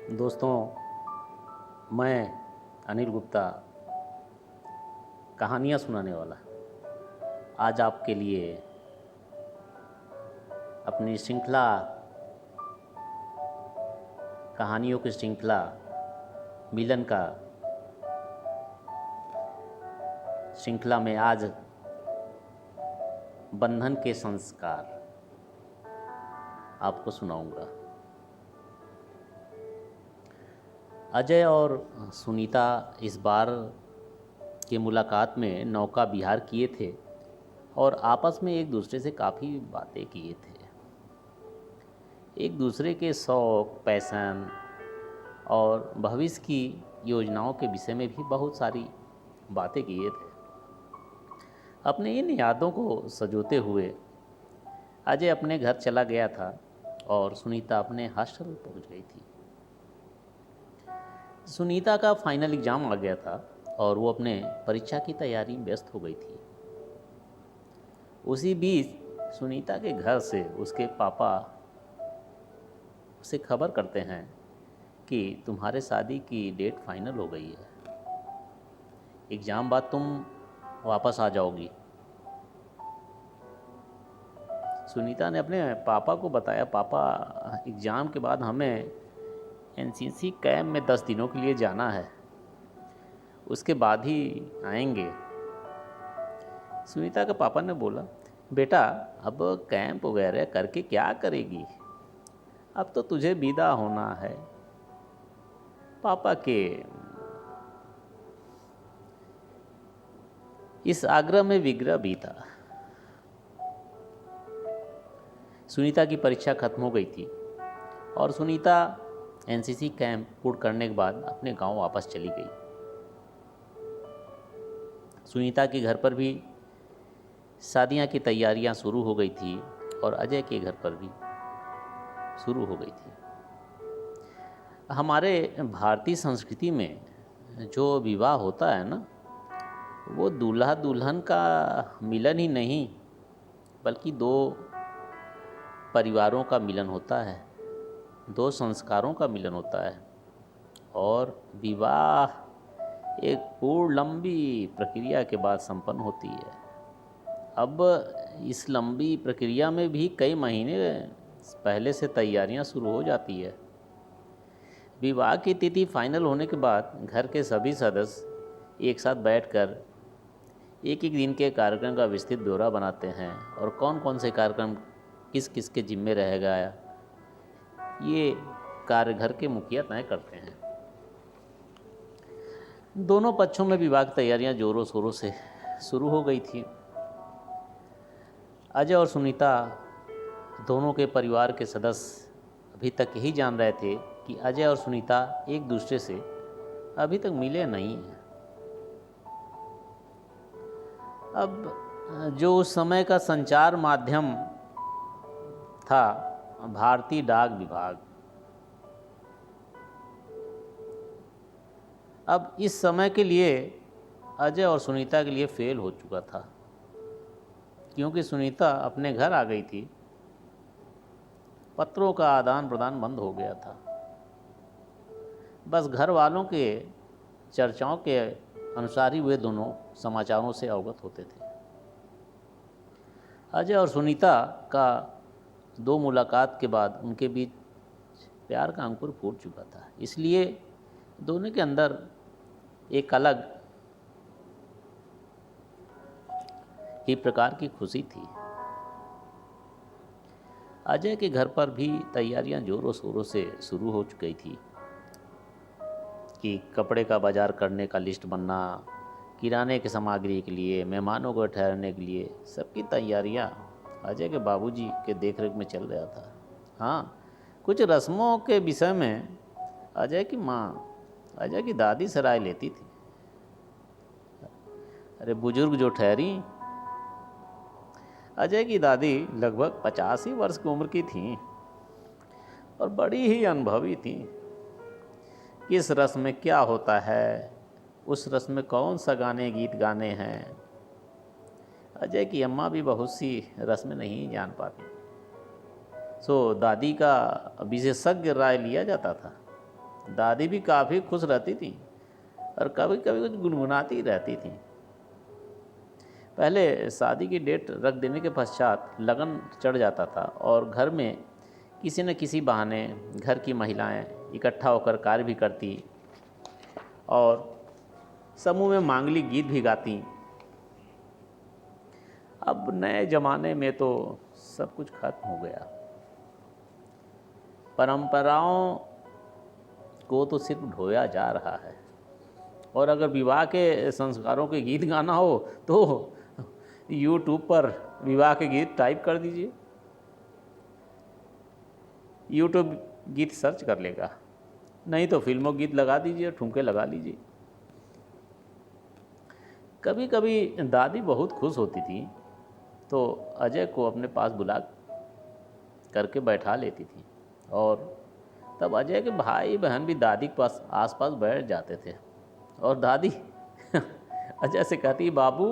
दोस्तों, मैं अनिल गुप्ता कहानियाँ सुनाने वाला आज आपके लिए अपनी श्रृंखला कहानियों की श्रृंखला मिलन का श्रृंखला में आज बंधन के संस्कार आपको सुनाऊंगा। अजय और सुनीता इस बार की मुलाकात में नौका विहार किए थे और आपस में एक दूसरे से काफ़ी बातें किए थे। एक दूसरे के शौक, पैशन और भविष्य की योजनाओं के विषय में भी बहुत सारी बातें किए थे। अपने इन यादों को सजोते हुए अजय अपने घर चला गया था और सुनीता अपने हॉस्टल पहुंच गई थी। सुनीता का फाइनल एग्ज़ाम आ गया था और वो अपने परीक्षा की तैयारी में व्यस्त हो गई थी। उसी बीच सुनीता के घर से उसके पापा उसे खबर करते हैं कि तुम्हारे शादी की डेट फाइनल हो गई है, एग्ज़ाम बाद तुम वापस आ जाओगी। सुनीता ने अपने पापा को बताया, पापा एग्ज़ाम के बाद हमें एनसीसी कैंप में 10 दिनों के लिए जाना है, उसके बाद ही आएंगे। सुनीता के पापा ने बोला, बेटा अब कैंप वगैरह करके क्या करेगी, अब तो तुझे विदा होना है। पापा के इस आग्रह में विग्रह भी था। सुनीता की परीक्षा खत्म हो गई थी और सुनीता एनसीसी कैंप पूर्ण करने के बाद अपने गांव वापस चली गई। सुनीता के घर पर भी शादियां की तैयारियां शुरू हो गई थी और अजय के घर पर भी शुरू हो गई थी। हमारे भारतीय संस्कृति में जो विवाह होता है ना, वो दूल्हा दुल्हन का मिलन ही नहीं बल्कि दो परिवारों का मिलन होता है, दो संस्कारों का मिलन होता है। और विवाह एक पूर्ण लंबी प्रक्रिया के बाद संपन्न होती है। अब इस लंबी प्रक्रिया में भी कई महीने पहले से तैयारियां शुरू हो जाती है। विवाह की तिथि फाइनल होने के बाद घर के सभी सदस्य एक साथ बैठकर एक एक दिन के कार्यक्रम का विस्तृत ब्यौरा बनाते हैं और कौन कौन से कार्यक्रम किस किस के जिम्मे रहेगा, ये कार्य घर के मुखिया तय करते हैं। दोनों पक्षों में विवाह की तैयारियां जोरों शोरों से शुरू हो गई थी। अजय और सुनीता दोनों के परिवार के सदस्य अभी तक यही जान रहे थे कि अजय और सुनीता एक दूसरे से अभी तक मिले नहीं हैं। अब जो उस समय का संचार माध्यम था भारतीय डाक विभाग, अब इस समय के लिए अजय और सुनीता के लिए फेल हो चुका था, क्योंकि सुनीता अपने घर आ गई थी। पत्रों का आदान प्रदान बंद हो गया था। बस घर वालों के चर्चाओं के अनुसार ही वे दोनों समाचारों से अवगत होते थे। अजय और सुनीता का दो मुलाकात के बाद उनके बीच प्यार का अंकुर फूट चुका था, इसलिए दोनों के अंदर एक अलग ही प्रकार की खुशी थी। अजय के घर पर भी तैयारियां जोरों शोरों से शुरू हो चुकी थी कि कपड़े का बाजार करने का लिस्ट बनना, किराने की सामग्री के लिए, मेहमानों को ठहरने के लिए, सबकी तैयारियां अजय के बाबूजी के देखरेख में चल रहा था। हाँ, कुछ रस्मों के विषय में अजय की माँ, अजय की दादी से राय लेती थी। अरे बुजुर्ग जो ठहरी, अजय की दादी लगभग 85 वर्ष की उम्र की थीं और बड़ी ही अनुभवी थीं। किस रस्म में क्या होता है, उस रस्म में कौन सा गीत गाने हैं, अजय की अम्मा भी बहुत सी रस्में नहीं जान पाती। दादी का विशेषज्ञ राय लिया जाता था। दादी भी काफ़ी खुश रहती थी और कभी कभी कुछ गुनगुनाती रहती थी। पहले शादी की डेट रख देने के पश्चात लगन चढ़ जाता था और घर में किसी न किसी बहाने घर की महिलाएं इकट्ठा होकर कार्य भी करती और समूह में मांगलिक गीत भी गाती। अब नए ज़माने में तो सब कुछ खत्म हो गया। परंपराओं को तो सिर्फ ढोया जा रहा है और अगर विवाह के संस्कारों के गीत गाना हो तो यूट्यूब पर विवाह के गीत टाइप कर दीजिए, यूट्यूब गीत सर्च कर लेगा, नहीं तो फिल्मों गीत लगा दीजिए, ठुमके लगा लीजिए। कभी कभी दादी बहुत खुश होती थी तो अजय को अपने पास बुला करके बैठा लेती थी और तब अजय के भाई बहन भी दादी के पास आसपास बैठ जाते थे और दादी अजय से कहती, बाबू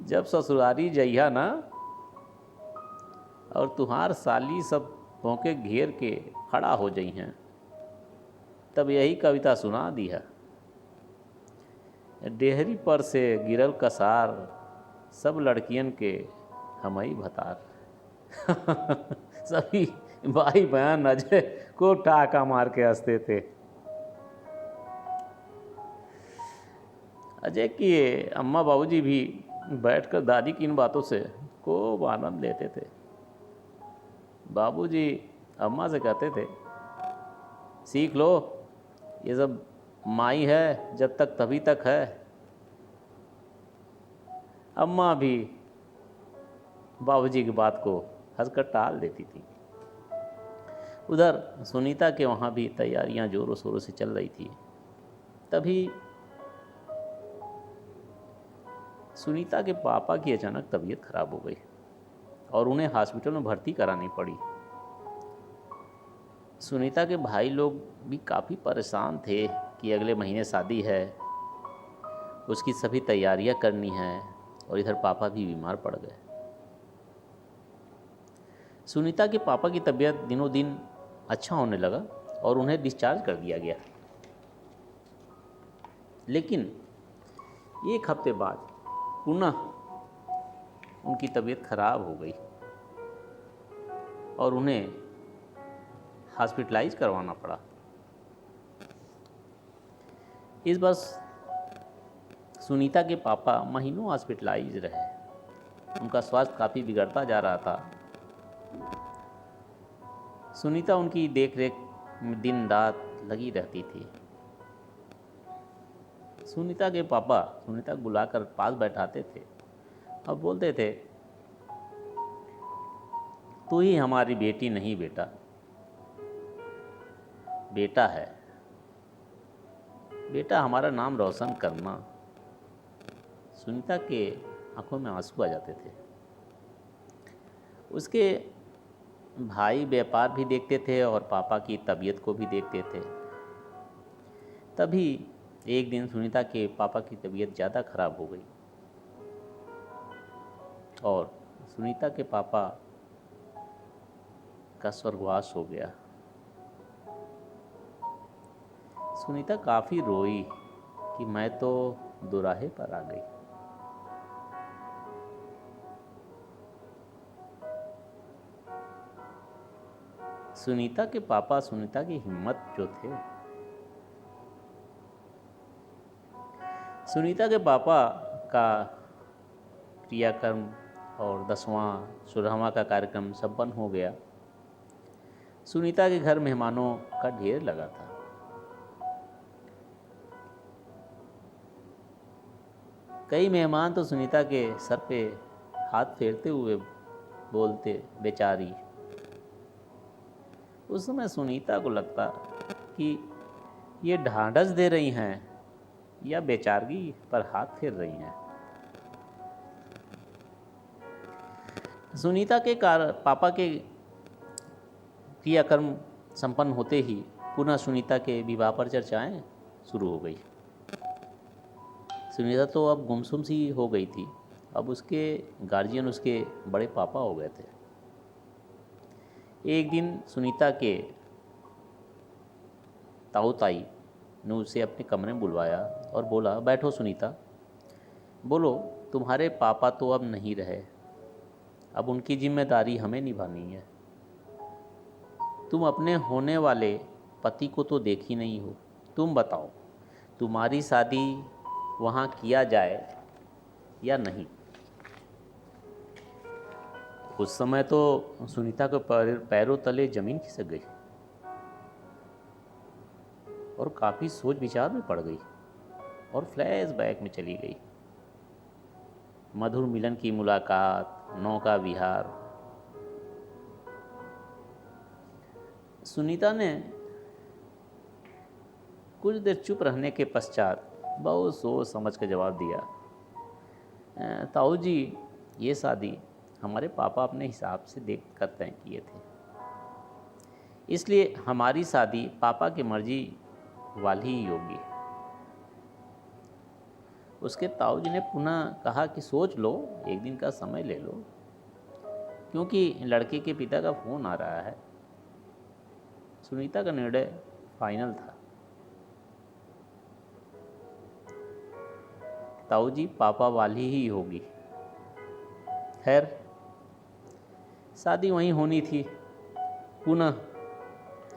जब ससुरारी जइहा ना और तुम्हार साली सब भौंके घेर के खड़ा हो जई हैं तब यही कविता सुना दी है। डेहरी पर से गिरल कसार सब लड़कियन के हमई भतार। सभी भाई बहन अजय को टाका मार के हंसते थे। अजय की अम्मा बाबूजी भी बैठकर दादी की इन बातों से खूब आनंद लेते थे। बाबूजी अम्मा से कहते थे, सीख लो, ये सब माई है जब तक तभी तक है। अम्मा भी बाबूजी की बात को हंसकर टाल देती थी। उधर सुनीता के वहाँ भी तैयारियां जोरों शोरों से चल रही थी। तभी सुनीता के पापा की अचानक तबीयत खराब हो गई और उन्हें हॉस्पिटल में भर्ती करानी पड़ी। सुनीता के भाई लोग भी काफ़ी परेशान थे कि अगले महीने शादी है, उसकी सभी तैयारियां करनी है और इधर पापा भी बीमार पड़ गए। सुनीता के पापा की तबीयत दिनों दिन अच्छा होने लगा और उन्हें डिस्चार्ज कर दिया गया। लेकिन एक हफ्ते बाद पुनः उनकी तबीयत खराब हो गई और उन्हें हॉस्पिटलाइज करवाना पड़ा। इस बार सुनीता के पापा महीनों हॉस्पिटलाइज रहे। उनका स्वास्थ्य काफ़ी बिगड़ता जा रहा था। सुनीता उनकी देखरेख में दिन रात लगी रहती थी। सुनीता के पापा सुनीता को बुलाकर पास बैठाते थे और बोलते थे, तू ही हमारी बेटी नहीं बेटा, बेटा है, बेटा हमारा नाम रोशन करना। सुनीता के आंखों में आंसू आ जाते थे। उसके भाई व्यापार भी देखते थे और पापा की तबीयत को भी देखते थे। तभी एक दिन सुनीता के पापा की तबीयत ज़्यादा खराब हो गई और सुनीता के पापा का स्वर्गवास हो गया। सुनीता काफ़ी रोई कि मैं तो दुराहे पर आ गई। सुनीता के पापा सुनीता की हिम्मत जो थे, सुनीता के पापा का क्रियाकर्म और 10वां सुरहमा का कार्यक्रम संपन्न हो गया। सुनीता के घर मेहमानों का ढेर लगा था। कई मेहमान तो सुनीता के सर पे हाथ फेरते हुए बोलते, बेचारी। उस समय सुनीता को लगता कि ये ढांढस दे रही हैं या बेचारगी पर हाथ फेर रही हैं। सुनीता के पापा के क्रियाकर्म संपन्न होते ही पुनः सुनीता के विवाह पर चर्चाएं शुरू हो गई। सुनीता तो अब गुमसुम सी हो गई थी। अब उसके गार्जियन उसके बड़े पापा हो गए थे। एक दिन सुनीता के ताऊ ताई ने उसे अपने कमरे में बुलवाया और बोला, बैठो सुनीता, बोलो तुम्हारे पापा तो अब नहीं रहे, अब उनकी जिम्मेदारी हमें निभानी है। तुम अपने होने वाले पति को तो देखी नहीं हो, तुम बताओ तुम्हारी शादी वहाँ किया जाए या नहीं। उस समय तो सुनीता के पैरों तले जमीन खिसक गई और काफ़ी सोच विचार में पड़ गई और फ्लैशबैक में चली गई। मधुर मिलन की मुलाकात, नौका विहार। सुनीता ने कुछ देर चुप रहने के पश्चात बहुत सोच समझ कर जवाब दिया, ताऊ जी, ये शादी हमारे पापा अपने हिसाब से देख कर तय किए थे, इसलिए हमारी शादी पापा की मर्जी वाली ही होगी। उसके ताऊ जी ने पुनः कहा कि सोच लो, एक दिन का समय ले लो, क्योंकि लड़के के पिता का फ़ोन आ रहा है। सुनीता का निर्णय फाइनल था। ताऊ जी पापा वाली ही होगी। खैर, शादी वहीं होनी थी। पुनः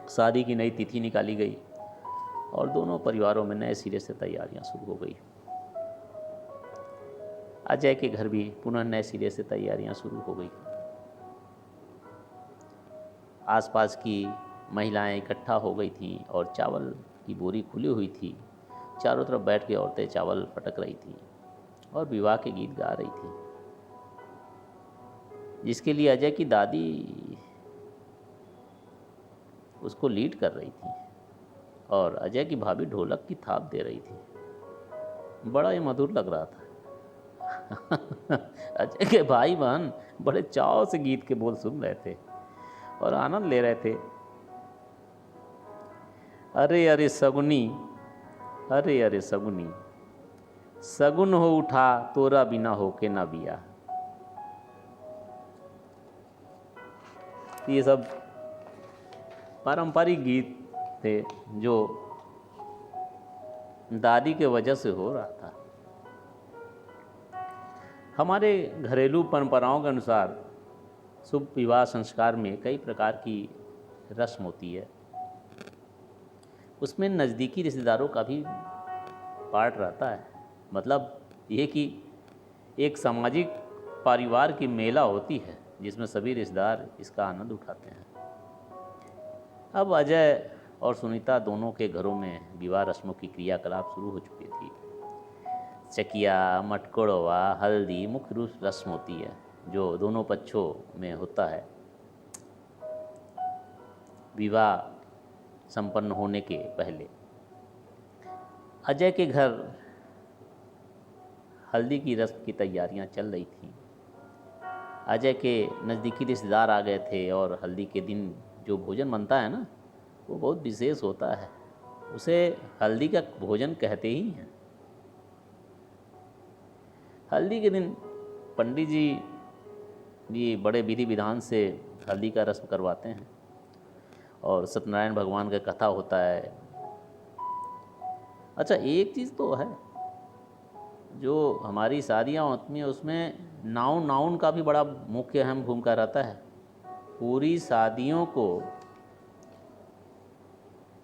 शादी की नई तिथि निकाली गई और दोनों परिवारों में नए सिरे से तैयारियां शुरू हो गई। अजय के घर भी पुनः नए सिरे से तैयारियां शुरू हो गई। आसपास की महिलाएं इकट्ठा हो गई थीं और चावल की बोरी खुली हुई थी। चारों तरफ बैठ के औरतें चावल पटक रही थीं और विवाह के गीत गा रही थीं, जिसके लिए अजय की दादी उसको लीड कर रही थी और अजय की भाभी ढोलक की थाप दे रही थी। बड़ा ही मधुर लग रहा था। अजय के भाई बहन बड़े चाव से गीत के बोल सुन रहे थे और आनंद ले रहे थे। अरे अरे सगुनी, अरे अरे सगुनी, सगुन हो उठा तोरा बिना होके ना बिया। ये सब पारंपरिक गीत थे जो दादी के वजह से हो रहा था। हमारे घरेलू परंपराओं के अनुसार शुभ विवाह संस्कार में कई प्रकार की रस्म होती है। उसमें नज़दीकी रिश्तेदारों का भी पार्ट रहता है। मतलब ये कि एक सामाजिक परिवार की मेला होती है जिसमें सभी रिश्तेदार इसका आनंद उठाते हैं। अब अजय और सुनीता दोनों के घरों में विवाह रस्मों की क्रियाकलाप शुरू हो चुकी थी। चकिया, मटकोड़वा, हल्दी मुख्य रूप रस्म होती है जो दोनों पक्षों में होता है। विवाह संपन्न होने के पहले अजय के घर हल्दी की रस्म की तैयारियां चल रही थीं। अजय के नज़दीकी रिश्तेदार आ गए थे और हल्दी के दिन जो भोजन बनता है ना, वो बहुत विशेष होता है। उसे हल्दी का भोजन कहते ही हैं। हल्दी के दिन पंडित जी भी बड़े विधि विधान से हल्दी का रस्म करवाते हैं और सत्यनारायण भगवान का कथा होता है। अच्छा, एक चीज़ तो है, जो हमारी शादियाँ होती हैं उसमें नाउन का भी बड़ा मुख्य अहम भूमिका रहता है। पूरी शादियों को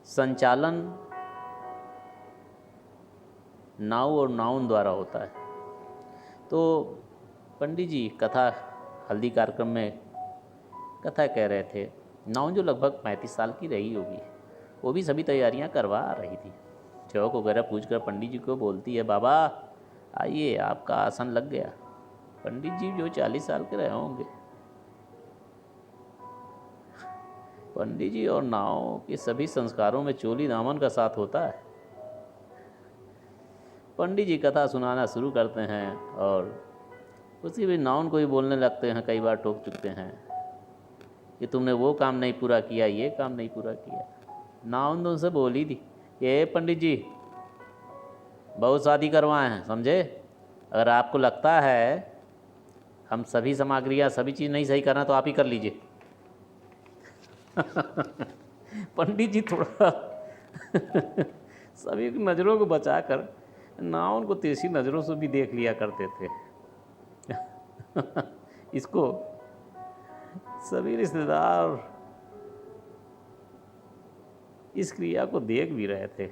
संचालन नाउ और नाउन द्वारा होता है। तो पंडित जी कथा हल्दी कार्यक्रम में कथा कह रहे थे। नाउन जो लगभग 35 साल की रही होगी, वो भी सभी तैयारियां करवा रही थी। चौक वगैरह पूछकर पंडित जी को बोलती है, बाबा आइए आपका आसन लग गया। पंडित जी जो 40 साल के रहे होंगे। पंडित जी और नाव के सभी संस्कारों में चोली दामन का साथ होता है। पंडित जी कथा सुनाना शुरू करते हैं और उसी भी नाउन को ही बोलने लगते हैं। कई बार टोक चुकते हैं कि तुमने वो काम नहीं पूरा किया, ये काम नहीं पूरा किया। नाउन तो उनसे बोली थी, ये पंडित जी बहुत शादी करवाए हैं, समझे। अगर आपको लगता है हम सभी सामग्रियाँ सभी चीज़ नहीं सही करना तो आप ही कर लीजिए। पंडित जी थोड़ा सभी की नज़रों को बचाकर नाउन को तिरछी नज़रों से भी देख लिया करते थे। इसको सभी रिश्तेदार इस क्रिया को देख भी रहे थे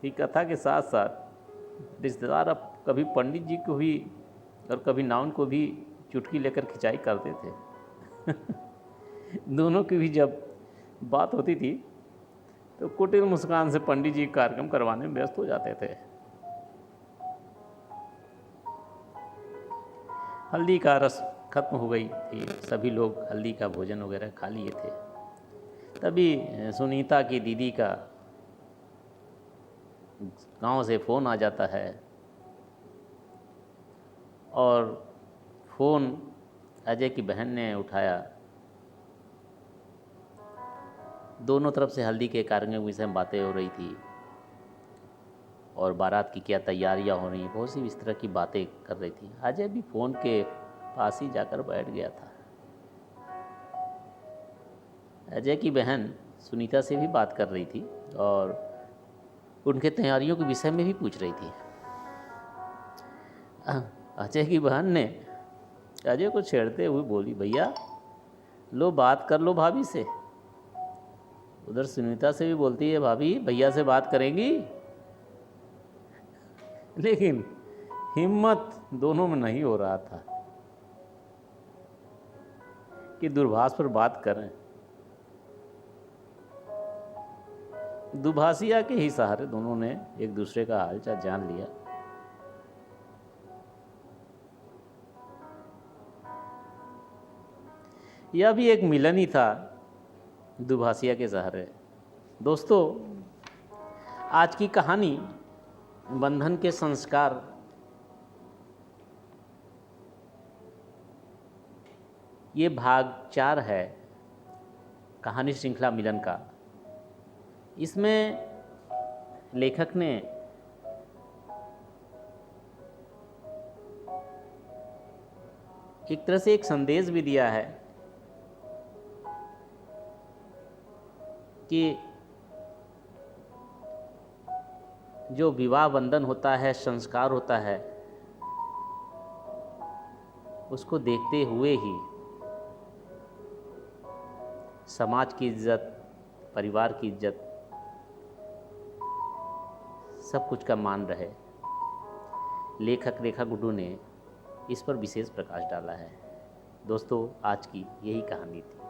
कि कथा के साथ साथ रिश्तेदार अब कभी पंडित जी को भी और कभी नाउन को भी चुटकी लेकर खिंचाई करते थे। दोनों की भी जब बात होती थी तो कुटिल मुस्कान से पंडित जी कार्यक्रम करवाने में व्यस्त हो जाते थे। हल्दी का रस खत्म हो गई थी, सभी लोग हल्दी का भोजन वगैरह खा लिए थे। तभी सुनीता की दीदी का गांव से फ़ोन आ जाता है और फ़ोन अजय की बहन ने उठाया। दोनों तरफ से हल्दी के कार्यक्रम के विषय में बातें हो रही थी और बारात की क्या तैयारियां हो रही, बहुत सी इस तरह की बातें कर रही थी। अजय भी फ़ोन के पास ही जाकर बैठ गया था। अजय की बहन सुनीता से भी बात कर रही थी और उनके तैयारियों के विषय में भी पूछ रही थी। अजय की बहन ने अजय को छेड़ते हुए बोली, भैया लो बात कर लो भाभी से। उधर सुनीता से भी बोलती है, भाभी भैया से बात करेंगी। लेकिन हिम्मत दोनों में नहीं हो रहा था कि दूरभाष पर बात करें। दुभाषिया के ही सहारे दोनों ने एक दूसरे का हालचाल जान लिया। यह भी एक मिलन ही था दुभाषिया के सहारे। दोस्तों, आज की कहानी बंधन के संस्कार ये भाग 4 है कहानी श्रृंखला मिलन का। इसमें लेखक ने एक तरह से एक संदेश भी दिया है कि जो विवाह बंधन होता है, संस्कार होता है, उसको देखते हुए ही समाज की इज्जत, परिवार की इज्जत, सब कुछ का मान रहे। लेखक रेखा गुड्डू ने इस पर विशेष प्रकाश डाला है। दोस्तों, आज की यही कहानी थी।